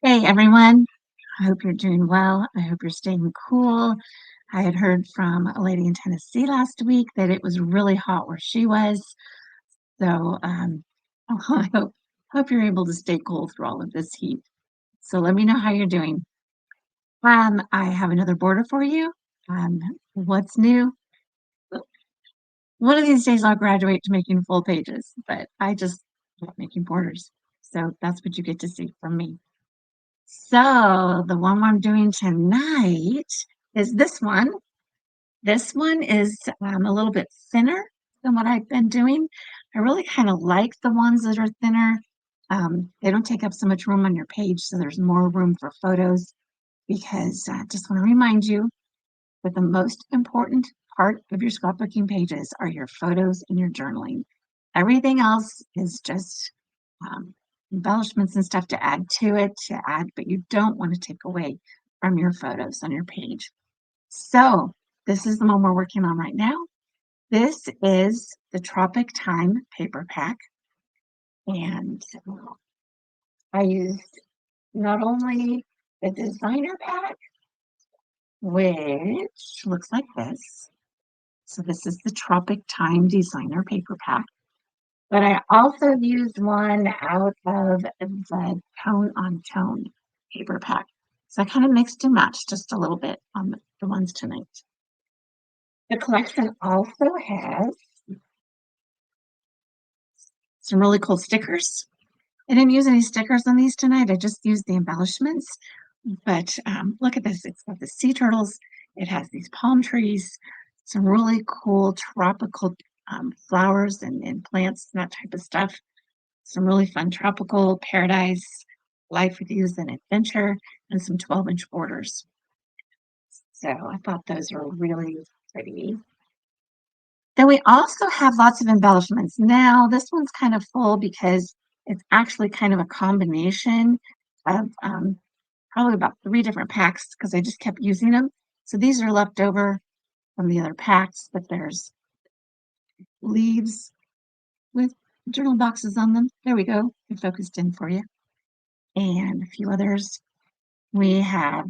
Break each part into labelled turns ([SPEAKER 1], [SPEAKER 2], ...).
[SPEAKER 1] Hey everyone, I hope you're doing well. I hope you're staying cool. I had heard from a lady in Tennessee last week that it was really hot where she was. So I hope you're able to stay cool through all of this heat. So let me know how you're doing. I have another border for you. Um, what's new? One of these days I'll graduate to making full pages, but I just love making borders. So that's what you get to see from me. So the one I'm doing tonight is this one. This one is a little bit thinner than what I've been doing. I really kind of like the ones that are thinner. They don't take up so much room on your page, so there's more room for photos because I just want to remind you that the most important part of your scrapbooking pages are your photos and your journaling. Everything else is just um, embellishments and stuff to add to it, but you don't want to take away from your photos on your page. So this is the one we're working on right now. This is the Tropic Time paper pack. And I used not only the designer pack, which looks like this. So this is the Tropic Time designer paper pack. But I also used one out of the Tone on Tone paper pack. So I kind of mixed and matched just a little bit on the ones tonight. The collection also has some really cool stickers. I didn't use any stickers on these tonight. I just used the embellishments. But look at this. It's got the sea turtles. It has these palm trees, some really cool tropical flowers and plants, and that type of stuff. Some really fun tropical paradise, life with use and adventure, and some 12-inch borders. So I thought those were really pretty. Then we also have lots of embellishments. Now, this one's kind of full because it's actually kind of a combination of probably about 3 different packs because I just kept using them. So these are left over from the other packs, but there's leaves with journal boxes on them. There we go. I focused in for you. And a few others. We have,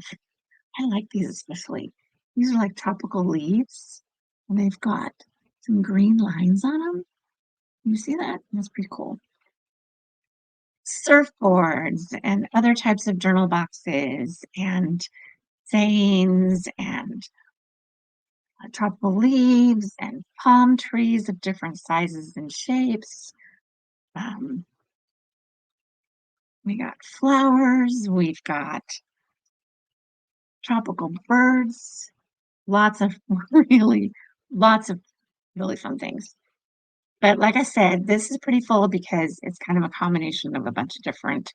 [SPEAKER 1] I like these especially. These are like tropical leaves, and they've got some green lines on them. You see that? That's pretty cool. Surfboards and other types of journal boxes and sayings and tropical leaves and palm trees of different sizes and shapes. Um, we got flowers. We've got tropical birds. Lots of really, lots of really fun things. But like I said, this is pretty full because it's kind of a combination of a bunch of different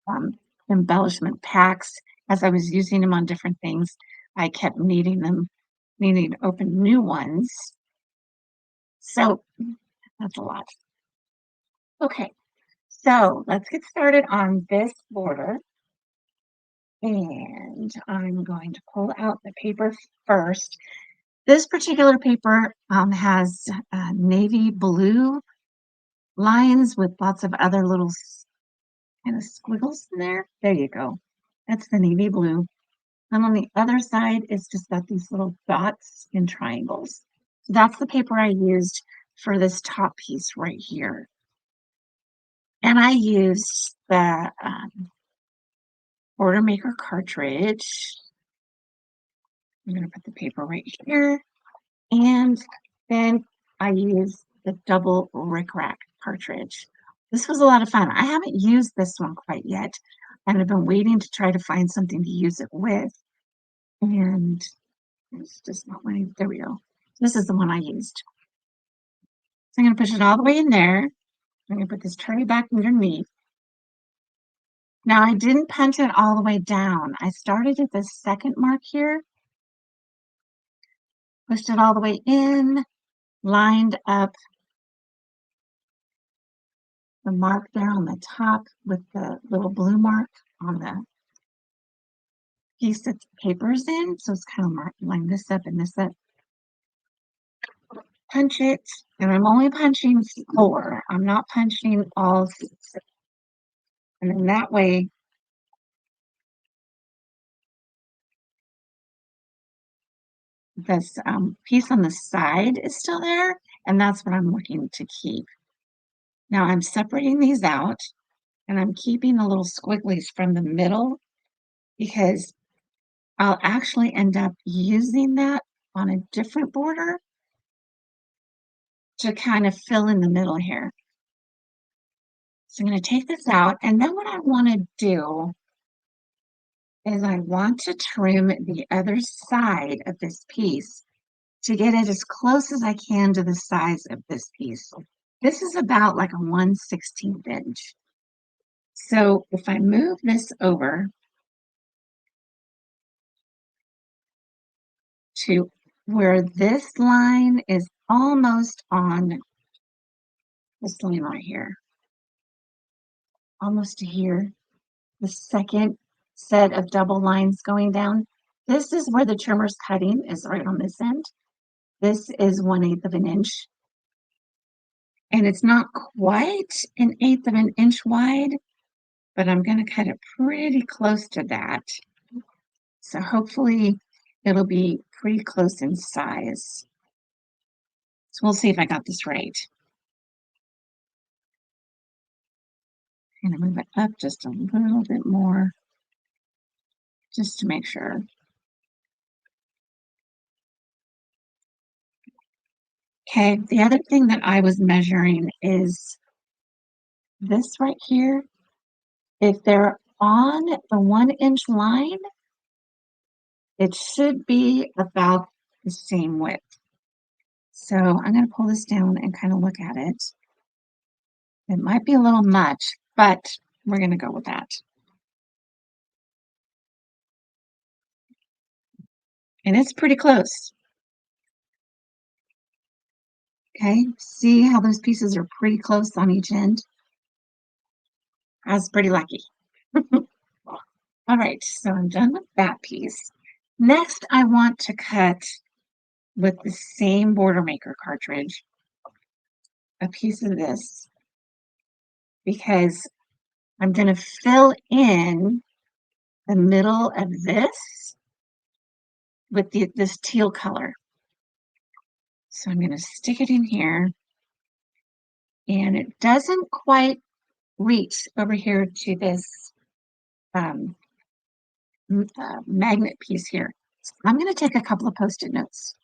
[SPEAKER 1] um, embellishment packs. As I was using them on different things, I kept needing to open new ones. So that's a lot. Okay, so let's get started on this border. And I'm going to pull out the paper first. This particular paper has navy blue lines with lots of other little kind of squiggles in there. There you go. That's the navy blue. And on the other side, it's just got these little dots and triangles. So that's the paper I used for this top piece right here. And I used the Border Maker cartridge. I'm going to put the paper right here. And then I used the double rickrack cartridge. This was a lot of fun. I haven't used this one quite yet, and I've been waiting to try to find something to use it with. And it's just not wanting. There we go. This is the one I used. So I'm going to push it all the way in there. I'm going to put this tray back underneath. Now I didn't punch it all the way down. I started at the second mark here, pushed it all the way in, lined up the mark there on the top with the little blue mark on the piece that the paper's in. So it's kind of line this up and this up. Punch it, and I'm only punching 4. I'm not punching all 6. And then that way this piece on the side is still there, and that's what I'm looking to keep. Now I'm separating these out, and I'm keeping the little squigglies from the middle because I'll actually end up using that on a different border to kind of fill in the middle here. So I'm going to take this out, and then what I want to do is I want to trim the other side of this piece to get it as close as I can to the size of this piece. This is about like a 1/16 inch. So if I move this over to where this line is almost on this line right here, almost to here, the second set of double lines going down. This is where the trimmer's cutting is right on this end. This is 1/8 of an inch. And it's not quite an 1/8 of an inch wide, but I'm going to cut it pretty close to that. So hopefully it'll be pretty close in size. So we'll see if I got this right. I'm going to move it up just a little bit more, just to make sure. Okay, the other thing that I was measuring is this right here. If they're on the 1 inch line, it should be about the same width. So I'm going to pull this down and kind of look at it. It might be a little much, but we're going to go with that. And it's pretty close. Okay, see how those pieces are pretty close on each end? I was pretty lucky. All right, so I'm done with that piece. Next, I want to cut with the same border maker cartridge a piece of this because I'm going to fill in the middle of this with this teal color. So I'm going to stick it in here, and it doesn't quite reach over here to this magnet piece here. So I'm going to take a couple of Post-it notes,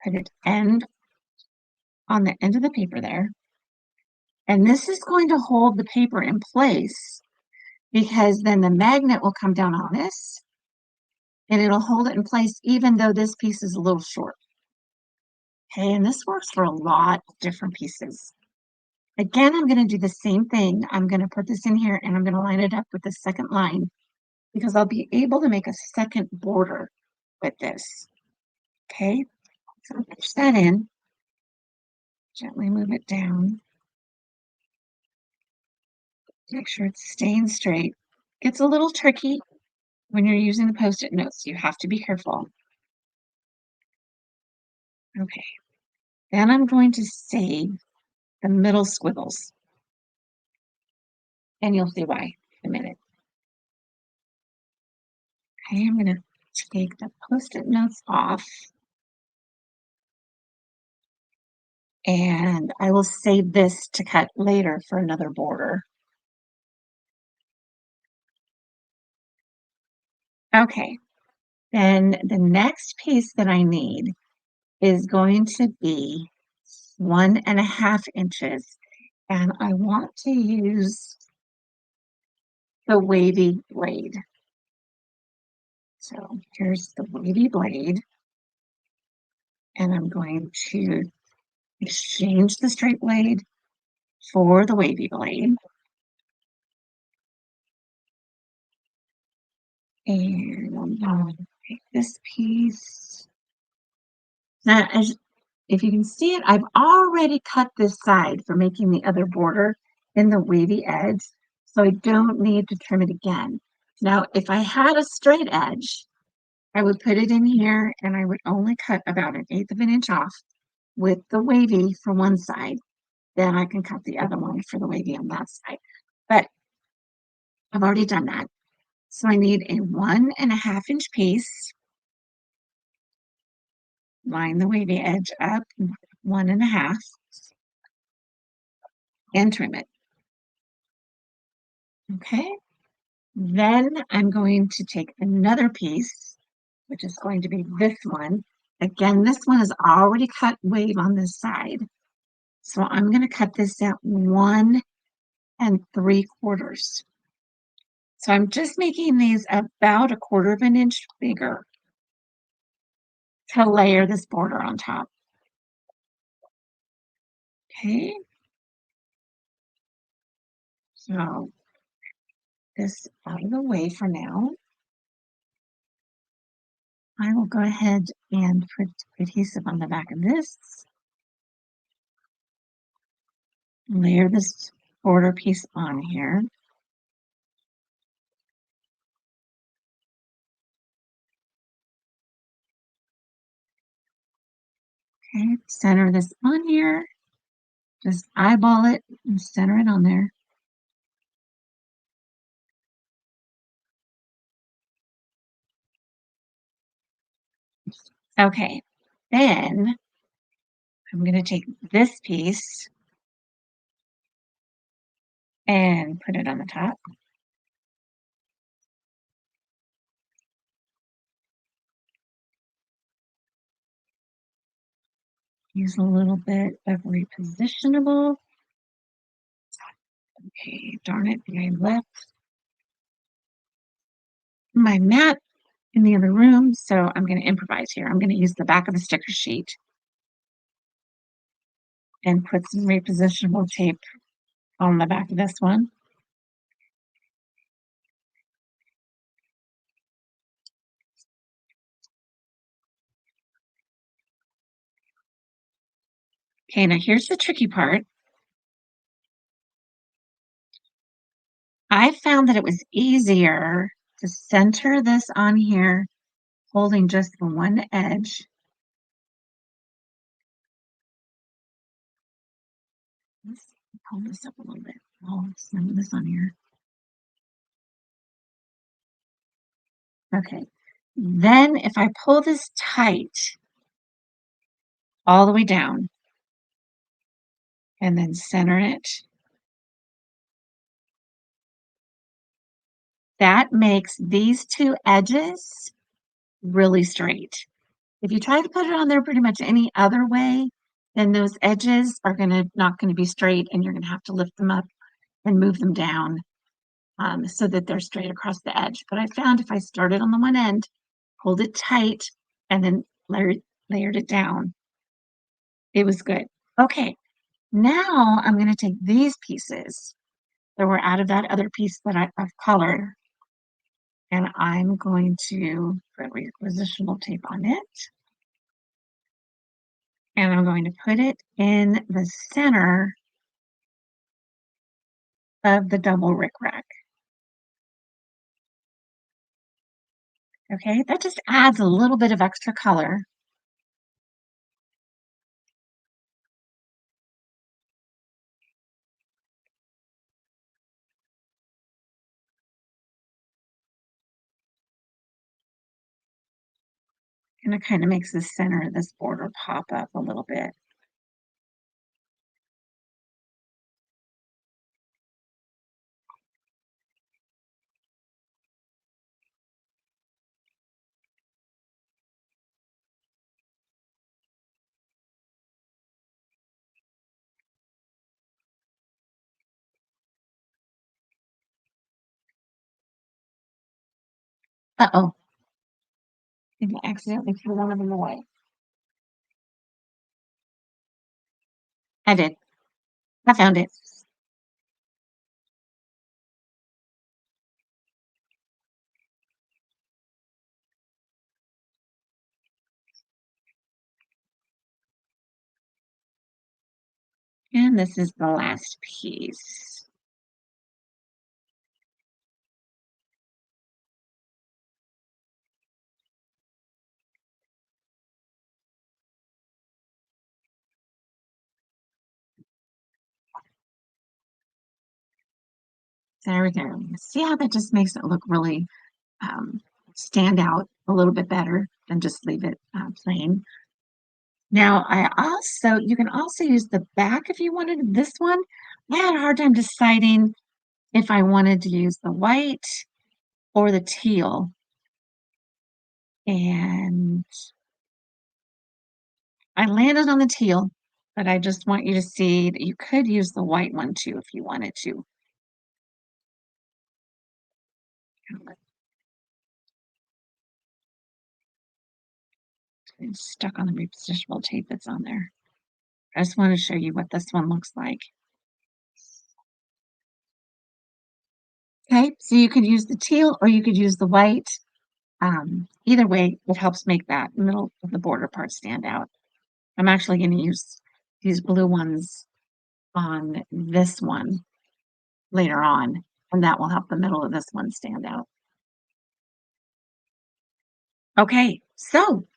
[SPEAKER 1] put it on the end of the paper there, and this is going to hold the paper in place because then the magnet will come down on this, and it'll hold it in place even though this piece is a little short. Okay, and this works for a lot of different pieces. Again, I'm going to do the same thing. I'm going to put this in here, and I'm going to line it up with the second line because I'll be able to make a second border with this. Okay, so push that in, gently move it down, make sure it's staying straight. It's a little tricky when you're using the Post-it notes. You have to be careful. Okay, then I'm going to save the middle squiggles, and you'll see why in a minute. Okay, I'm going to take the Post-it notes off, and I will save this to cut later for another border. Okay, then the next piece that I need is going to be 1.5 inches, and I want to use the wavy blade. So here's the wavy blade, and I'm going to exchange the straight blade for the wavy blade. And I'm going to take this piece. Now, if you can see it, I've already cut this side for making the other border in the wavy edge, so I don't need to trim it again. Now, if I had a straight edge, I would put it in here and I would only cut about 1/8 of an inch off with the wavy for one side. Then I can cut the other one for the wavy on that side. But I've already done that. So I need a 1.5 inch piece. line the wavy edge up 1.5 and trim it. Okay. Then I'm going to take another piece, which is going to be this one. Again, this one is already cut wave on this side. So I'm going to cut this at 1 3/4. So I'm just making these about 1/4 of an inch bigger to layer this border on top. Okay. So this out of the way for now. I will go ahead and put adhesive on the back of this. Layer this border piece on here. Okay, center this on here. Just eyeball it and center it on there. Okay, then I'm going to take this piece and put it on the top. Use a little bit of repositionable. Okay, darn it, I left my mat in the other room, so I'm going to improvise here. I'm going to use the back of the sticker sheet and put some repositionable tape on the back of this one. Okay, now here's the tricky part. I found that it was easier to center this on here, holding just the one edge. Let's pull this up a little bit. Oh, some of this on here. Okay. Then if I pull this tight all the way down and then center it, that makes these two edges really straight. If you try to put it on there pretty much any other way, then those edges are not gonna be straight, and you're gonna have to lift them up and move them down so that they're straight across the edge. But I found if I started on the one end, hold it tight, and then layered it down, it was good. Okay, now I'm gonna take these pieces that were out of that other piece that I've colored, and I'm going to put repositional tape on it. And I'm going to put it in the center of the double rickrack. Okay, that just adds a little bit of extra color. And it kind of makes the center of this border pop up a little bit. Uh-oh, I accidentally threw one of them away. I did. I found it. And this is the last piece. There we go. See how that just makes it look really um, stand out a little bit better than just leave it plain. Now, you can also use the back if you wanted this one. I had a hard time deciding if I wanted to use the white or the teal. And I landed on the teal, but I just want you to see that you could use the white one too if you wanted to. It's stuck on the repositionable tape that's on there. I just want to show you what this one looks like. Okay, so you could use the teal or you could use the white. Either way, it helps make that middle of the border part stand out. I'm actually going to use these blue ones on this one later on, and that will help the middle of this one stand out. Okay, so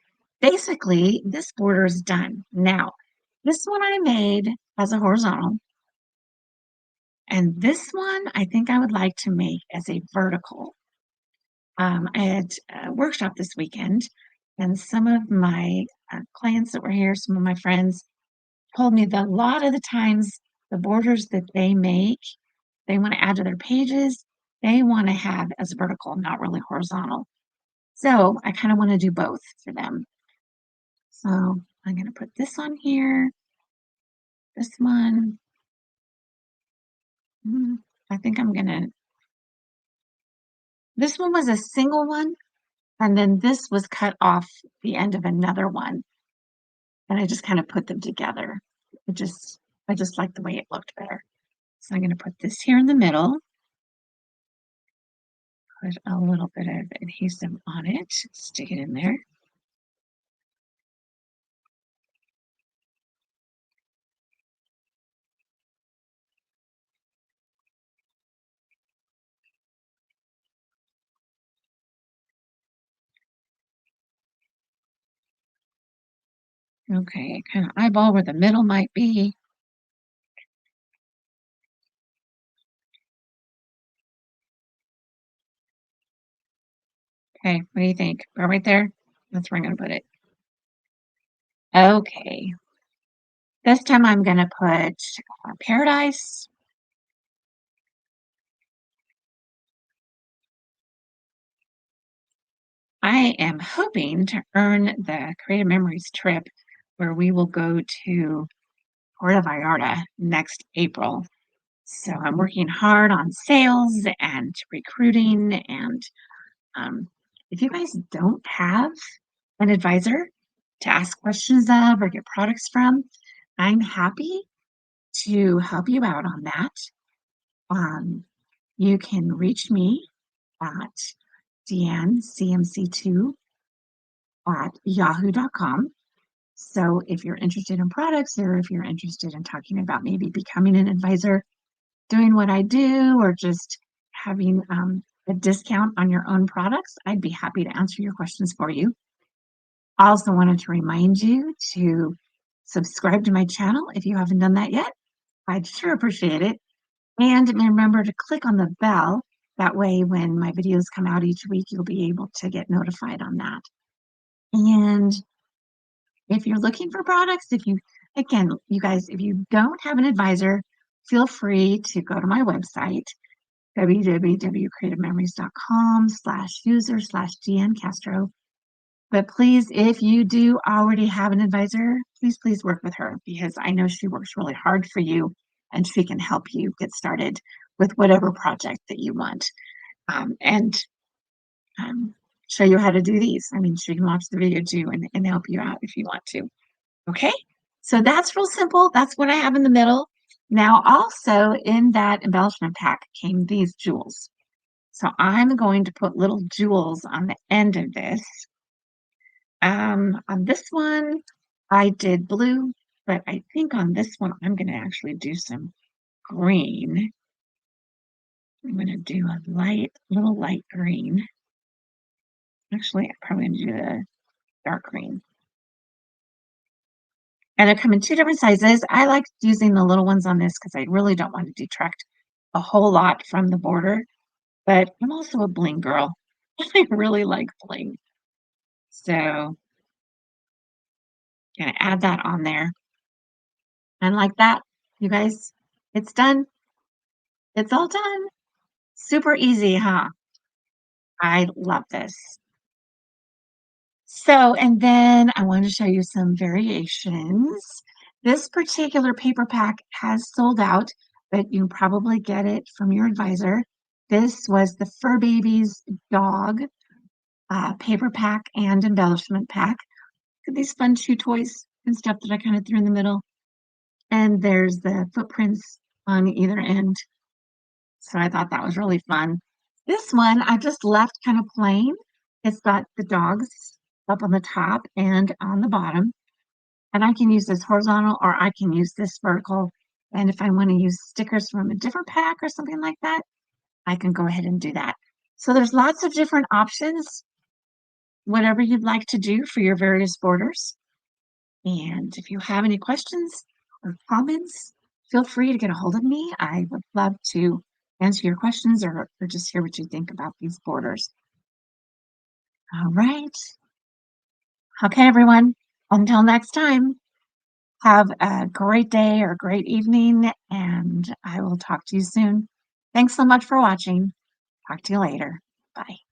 [SPEAKER 1] basically this border is done. Now, this one I made as a horizontal, and this one I think I would like to make as a vertical. I had a workshop this weekend, and some of my clients that were here, some of my friends, told me that a lot of the times the borders that they make, they want to add to their pages, they want to have as vertical, not really horizontal. So I kind of want to do both for them. So I'm going to put this on here, this one. I think I'm going to, this one was a single one, and then this was cut off the end of another one. And I just kind of put them together. I just like the way it looked better. So I'm going to put this here in the middle, put a little bit of adhesive on it, stick it in there. Okay, kind of eyeball where the middle might be. Okay, what do you think? Right there? That's where I'm going to put it. Okay, this time I'm going to put paradise. I am hoping to earn the Creative Memories trip where we will go to Puerto Vallarta next April. So I'm working hard on sales and recruiting. And if you guys don't have an advisor to ask questions of or get products from, I'm happy to help you out on that. You can reach me at deannecmc2 at yahoo.com. So if you're interested in products or if you're interested in talking about maybe becoming an advisor, doing what I do, or just having a discount on your own products, I'd be happy to answer your questions for you. I also wanted to remind you to subscribe to my channel if you haven't done that yet. I'd sure appreciate it. And remember to click on the bell. That way, when my videos come out each week, you'll be able to get notified on that. And if you're looking for products, again, you guys, if you don't have an advisor, feel free to go to my website, www.creativememories.com/user/DN Castro. But please, if you do already have an advisor, please work with her because I know she works really hard for you and she can help you get started with whatever project that you want. And show you how to do these. I mean, she can watch the video too and help you out if you want to. Okay, so that's real simple. That's what I have in the middle. Now, also in that embellishment pack came these jewels. So I'm going to put little jewels on the end of this. On this one, I did blue, but I think on this one, I'm going to actually do some green. I'm going to do a little light green. Actually, I'm probably going to do the dark green. And they come in two different sizes. I like using the little ones on this because I really don't want to detract a whole lot from the border. But I'm also a bling girl. I really like bling. So Gonna add that on there. And like that, you guys, it's done. It's all done. Super easy, huh? I love this. So, and then I want to show you some variations. This particular paper pack has sold out, but you can probably get it from your advisor. This was the Fur Babies dog paper pack and embellishment pack. Look at these fun chew toys and stuff that I kind of threw in the middle. And there's the footprints on either end. So I thought that was really fun. This one I just left kind of plain. It's got the dogs up on the top and on the bottom. And I can use this horizontal or I can use this vertical. And if I want to use stickers from a different pack or something like that, I can go ahead and do that. So there's lots of different options, whatever you'd like to do for your various borders. And if you have any questions or comments, feel free to get a hold of me. I would love to answer your questions or just hear what you think about these borders. All right. Okay, everyone. Until next time, have a great day or great evening, and I will talk to you soon. Thanks so much for watching. Talk to you later. Bye.